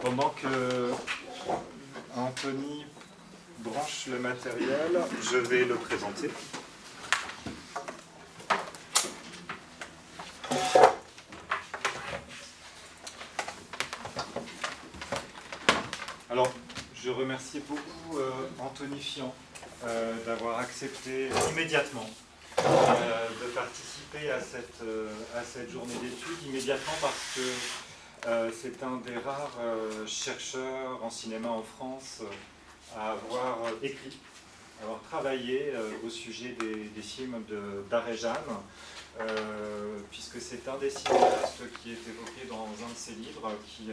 Pendant que Anthony branche le matériel, je vais le présenter. Alors, je remercie beaucoup Anthony Fian d'avoir accepté immédiatement de participer à cette journée d'études, immédiatement parce que c'est un des rares chercheurs en cinéma en France à avoir écrit, à avoir travaillé au sujet des films d'Arejan, puisque c'est un des cinéastes qui est évoqué dans un de ses livres qui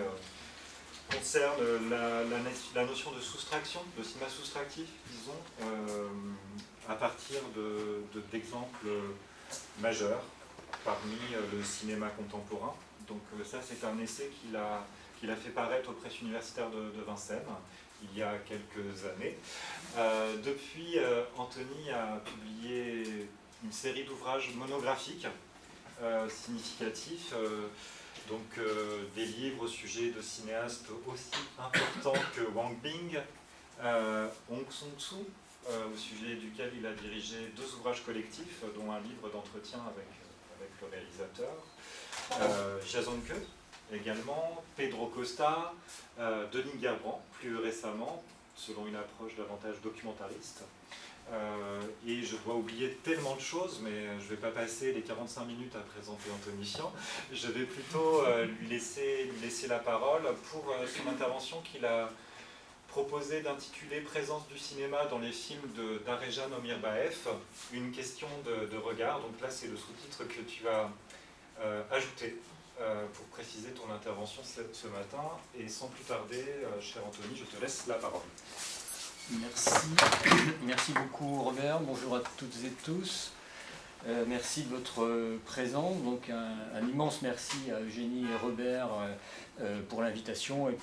concerne la notion de soustraction, de cinéma soustractif, disons, à partir d'exemples majeurs parmi le cinéma contemporain. Donc ça, c'est un essai qu'il a fait paraître aux presses universitaires de Vincennes il y a quelques années. Depuis, Anthony a publié une série d'ouvrages monographiques significatifs, donc des livres au sujet de cinéastes aussi importants que Wang Bing, Hong Sang-soo, au sujet duquel il a dirigé 2 ouvrages collectifs, dont un livre d'entretien avec le réalisateur, Jason Ke également, Pedro Costa, Denis Gerbrand, plus récemment, selon une approche davantage documentariste. Et je dois oublier tellement de choses, mais je ne vais pas passer les 45 minutes à présenter Anthony Fian. Je vais plutôt lui laisser la parole pour son intervention qu'il a proposé d'intituler « Présence du cinéma dans les films d'Arejan Omirbaev, une question de regard ». Donc là, c'est le sous-titre que tu as ajouté pour préciser ton intervention ce matin. Et sans plus tarder, cher Anthony, je te laisse la parole. Merci. Merci beaucoup Robert. Bonjour à toutes et tous. Merci de votre présence. Donc un immense merci à Eugénie et Robert pour l'invitation et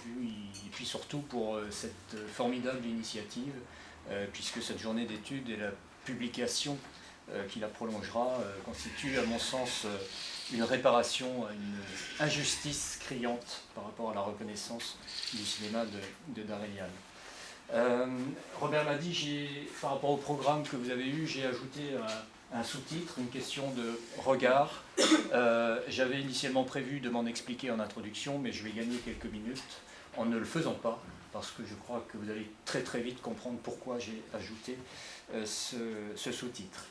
puis surtout pour cette formidable initiative, puisque cette journée d'études et la publication qui la prolongera constitue à mon sens une réparation à une injustice criante par rapport à la reconnaissance du cinéma de Darejan. Robert m'a dit, par rapport au programme que vous avez eu, j'ai ajouté un sous-titre, une question de regard. J'avais initialement prévu de m'en expliquer en introduction, mais je vais gagner quelques minutes en ne le faisant pas, parce que je crois que vous allez très très vite comprendre pourquoi j'ai ajouté ce sous-titre.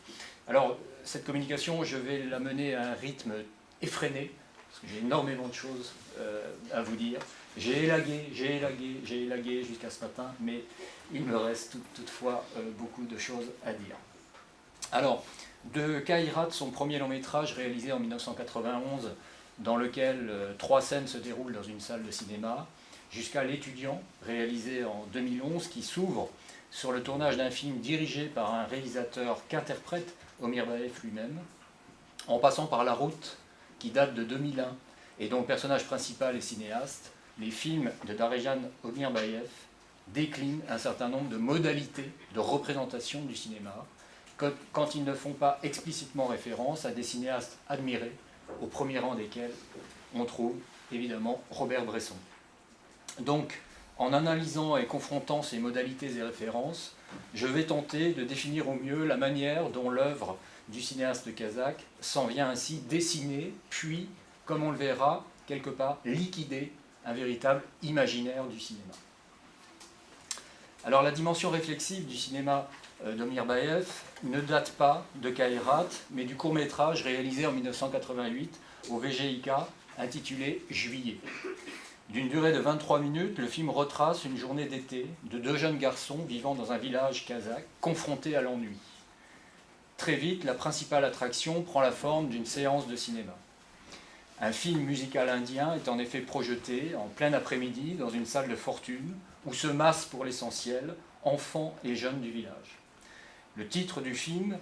Alors, cette communication, je vais la mener à un rythme effréné, parce que j'ai énormément de choses à vous dire. J'ai élagué jusqu'à ce matin, mais il me reste toutefois beaucoup de choses à dire. Alors, de Kairat, son premier long métrage réalisé en 1991, dans lequel 3 scènes se déroulent dans une salle de cinéma, jusqu'à L'étudiant, réalisé en 2011, qui s'ouvre sur le tournage d'un film dirigé par un réalisateur qu'interprète Omirbaev lui-même, en passant par La Route, qui date de 2001, et dont le personnage principal est cinéaste. Les films de Darejan Omirbaev déclinent un certain nombre de modalités de représentation du cinéma, quand ils ne font pas explicitement référence à des cinéastes admirés, au premier rang desquels on trouve évidemment Robert Bresson. Donc, en analysant et confrontant ces modalités et références, je vais tenter de définir au mieux la manière dont l'œuvre du cinéaste kazakh s'en vient ainsi dessiner, puis, comme on le verra, quelque part liquider un véritable imaginaire du cinéma. Alors la dimension réflexive du cinéma d'Omirbaev ne date pas de Kairat, mais du court-métrage réalisé en 1988 au VGIK, intitulé « Juillet ». D'une durée de 23 minutes, le film retrace une journée d'été de 2 jeunes garçons vivant dans un village kazakh, confrontés à l'ennui. Très vite, la principale attraction prend la forme d'une séance de cinéma. Un film musical indien est en effet projeté en plein après-midi dans une salle de fortune où se massent pour l'essentiel enfants et jeunes du village. Le titre du film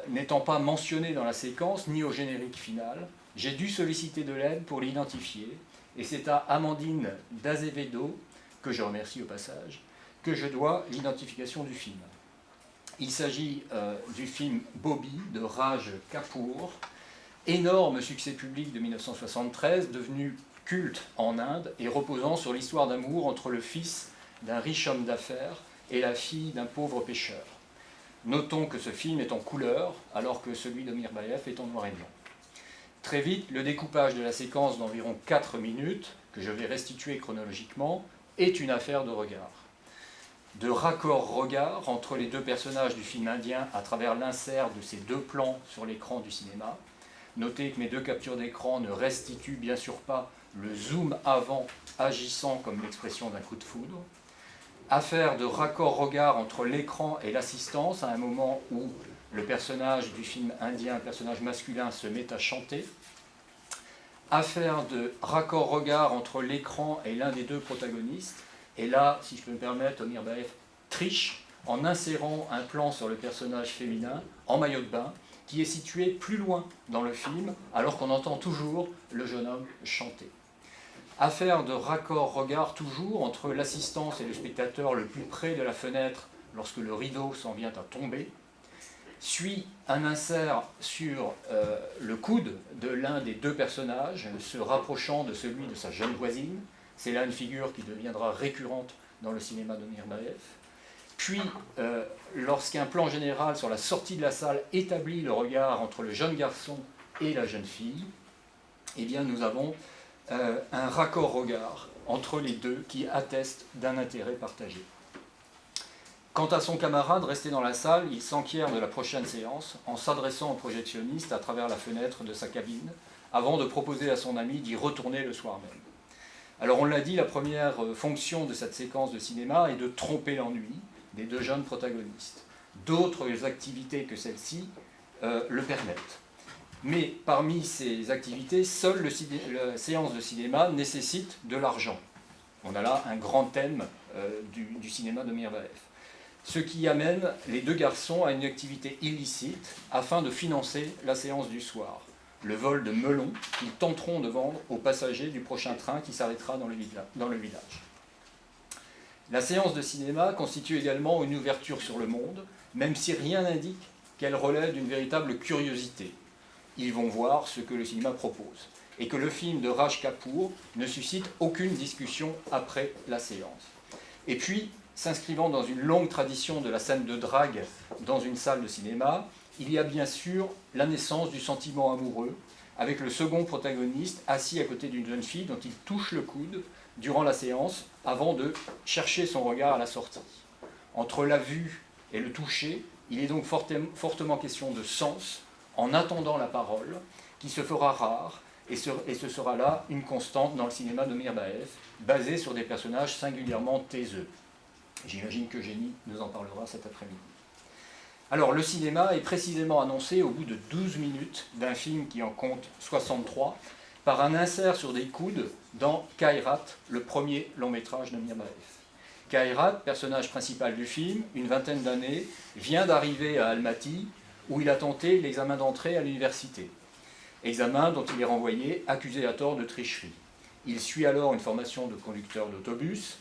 n'étant pas mentionné dans la séquence ni au générique final, j'ai dû solliciter de l'aide pour l'identifier, et c'est à Amandine d'Azevedo, que je remercie au passage, que je dois l'identification du film. Il s'agit du film Bobby de Raj Kapoor, énorme succès public de 1973, devenu culte en Inde et reposant sur l'histoire d'amour entre le fils d'un riche homme d'affaires et la fille d'un pauvre pêcheur. Notons que ce film est en couleur, alors que celui de Mirbaev est en noir et blanc. Très vite, le découpage de la séquence d'environ 4 minutes, que je vais restituer chronologiquement, est une affaire de regard. De raccord regard entre les deux personnages du film indien à travers l'insert de ces deux plans sur l'écran du cinéma. Notez que mes deux captures d'écran ne restituent bien sûr pas le zoom avant agissant comme l'expression d'un coup de foudre. Affaire de raccord regard entre l'écran et l'assistance à un moment où le personnage du film indien, un personnage masculin, se met à chanter. Affaire de raccord regard entre l'écran et l'un des deux protagonistes. Et là, si je peux me permettre, Mirbaev triche en insérant un plan sur le personnage féminin en maillot de bain qui est situé plus loin dans le film alors qu'on entend toujours le jeune homme chanter. Affaire de raccord regard toujours entre l'assistance et le spectateur le plus près de la fenêtre lorsque le rideau s'en vient à tomber. Suit un insert sur le coude de l'un des deux personnages, se rapprochant de celui de sa jeune voisine. C'est là une figure qui deviendra récurrente dans le cinéma de Mirbaev. Puis, lorsqu'un plan général sur la sortie de la salle établit le regard entre le jeune garçon et la jeune fille, eh bien nous avons un raccord regard entre les deux qui atteste d'un intérêt partagé. Quant à son camarade resté dans la salle, il s'enquiert de la prochaine séance en s'adressant au projectionniste à travers la fenêtre de sa cabine, avant de proposer à son ami d'y retourner le soir même. Alors on l'a dit, la première fonction de cette séquence de cinéma est de tromper l'ennui des deux jeunes protagonistes. D'autres activités que celle-ci le permettent. Mais parmi ces activités, seule la séance de cinéma nécessite de l'argent. On a là un grand thème du cinéma de Mirbaev. Ce qui amène les deux garçons à une activité illicite afin de financer la séance du soir. Le vol de melons qu'ils tenteront de vendre aux passagers du prochain train qui s'arrêtera dans le village. La séance de cinéma constitue également une ouverture sur le monde, même si rien n'indique qu'elle relève d'une véritable curiosité. Ils vont voir ce que le cinéma propose, et que le film de Raj Kapoor ne suscite aucune discussion après la séance. Et puis, s'inscrivant dans une longue tradition de la scène de drague dans une salle de cinéma, il y a bien sûr la naissance du sentiment amoureux, avec le second protagoniste assis à côté d'une jeune fille dont il touche le coude durant la séance avant de chercher son regard à la sortie. Entre la vue et le toucher, il est donc fortement question de sens, en attendant la parole, qui se fera rare, et ce sera là une constante dans le cinéma de Mirbaev, basé sur des personnages singulièrement taiseux. J'imagine qu'Eugénie nous en parlera cet après-midi. Alors, le cinéma est précisément annoncé au bout de 12 minutes d'un film qui en compte 63, par un insert sur des coudes dans Kairat, le premier long métrage de Mirbaev. Kairat, personnage principal du film, une vingtaine d'années, vient d'arriver à Almaty, où il a tenté l'examen d'entrée à l'université. Examen dont il est renvoyé, accusé à tort de tricherie. Il suit alors une formation de conducteur d'autobus.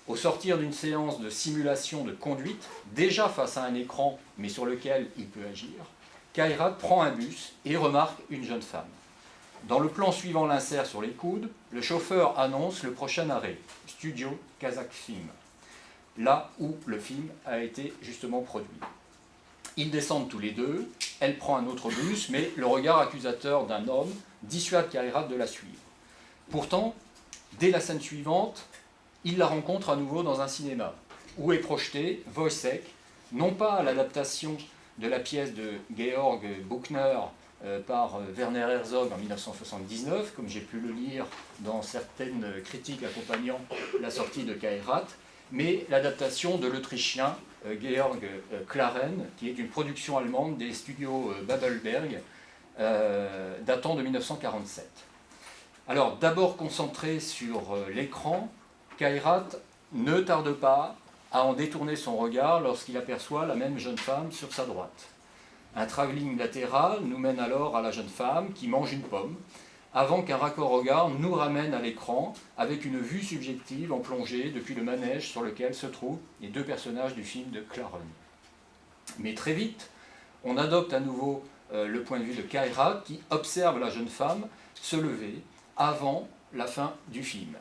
Au sortir d'une séance de simulation de conduite, déjà face à un écran, mais sur lequel il peut agir, Kairat prend un bus et remarque une jeune femme. Dans le plan suivant l'insert sur les coudes, le chauffeur annonce le prochain arrêt, Studio Kazakh Film, là où le film a été justement produit. Ils descendent tous les deux, elle prend un autre bus, mais le regard accusateur d'un homme dissuade Kairat de la suivre. Pourtant, dès la scène suivante, il la rencontre à nouveau dans un cinéma, où est projeté Wojciech, non pas l'adaptation de la pièce de Georg Büchner par Werner Herzog en 1979, comme j'ai pu le lire dans certaines critiques accompagnant la sortie de Kairat, mais l'adaptation de l'Autrichien Georg Klaren, qui est une production allemande des studios Babelberg, datant de 1947. Alors, d'abord concentré sur l'écran, Kairat ne tarde pas à en détourner son regard lorsqu'il aperçoit la même jeune femme sur sa droite. Un travelling latéral nous mène alors à la jeune femme qui mange une pomme, avant qu'un raccord regard nous ramène à l'écran avec une vue subjective en plongée depuis le manège sur lequel se trouvent les deux personnages du film de Klaren. Mais très vite, on adopte à nouveau le point de vue de Kairat qui observe la jeune femme se lever avant la fin du film.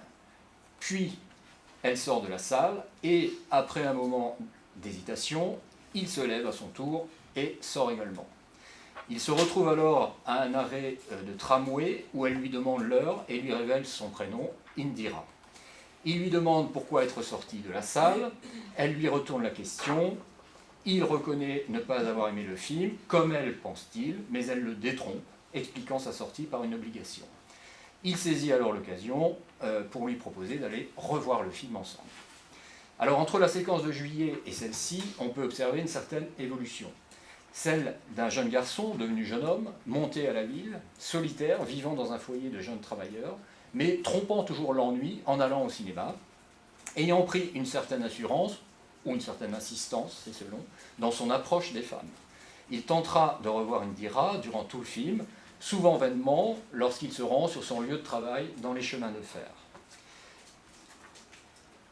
Puis, elle sort de la salle et, après un moment d'hésitation, il se lève à son tour et sort également. Il se retrouve alors à un arrêt de tramway où elle lui demande l'heure et lui révèle son prénom, Indira. Il lui demande pourquoi être sorti de la salle, elle lui retourne la question, il reconnaît ne pas avoir aimé le film, comme elle pense-t-il, mais elle le détrompe, expliquant sa sortie par une obligation. Il saisit alors l'occasion pour lui proposer d'aller revoir le film ensemble. Alors entre la séquence de juillet et celle-ci, on peut observer une certaine évolution. Celle d'un jeune garçon devenu jeune homme, monté à la ville, solitaire, vivant dans un foyer de jeunes travailleurs, mais trompant toujours l'ennui en allant au cinéma, ayant pris une certaine assurance, ou une certaine insistance, c'est selon, dans son approche des femmes. Il tentera de revoir Indira durant tout le film, souvent vainement lorsqu'il se rend sur son lieu de travail dans les chemins de fer.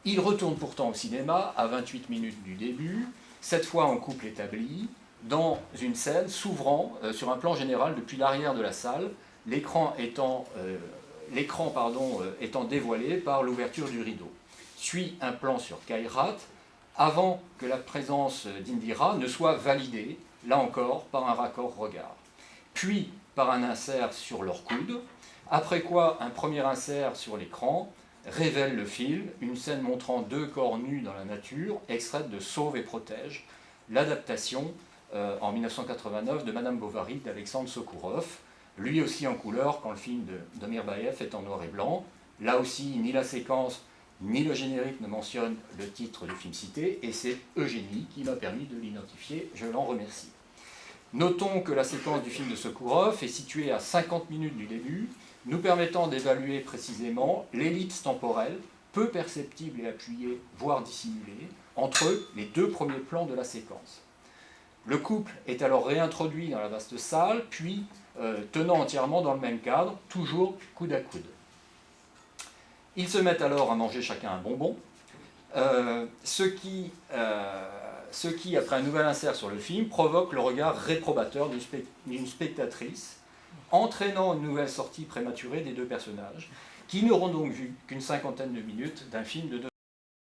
Il retourne pourtant au cinéma à 28 minutes du début, cette fois en couple établi, dans une scène s'ouvrant sur un plan général depuis l'arrière de la salle, l'écran étant dévoilé par l'ouverture du rideau. Suit un plan sur Kairat, avant que la présence d'Indira ne soit validée, là encore, par un raccord regard. Puis par un insert sur leur coude, après quoi un premier insert sur l'écran révèle le film, une scène montrant deux corps nus dans la nature, extraite de Sauve et protège, l'adaptation en 1989 de Madame Bovary d'Alexandre Sokourov, lui aussi en couleur quand le film de Mirbaev est en noir et blanc. Là aussi, ni la séquence ni le générique ne mentionnent le titre du film cité, et c'est Eugénie qui m'a permis de l'identifier, je l'en remercie. Notons que la séquence du film de Sokourov est située à 50 minutes du début, nous permettant d'évaluer précisément l'ellipse temporelle, peu perceptible et appuyée, voire dissimulée, entre les deux premiers plans de la séquence. Le couple est alors réintroduit dans la vaste salle, puis tenant entièrement dans le même cadre, toujours coude à coude. Ils se mettent alors à manger chacun un bonbon, ce qui, après un nouvel insert sur le film, provoque le regard réprobateur d'une spectatrice, entraînant une nouvelle sortie prématurée des deux personnages, qui n'auront donc vu qu'une cinquantaine de minutes d'un film de 2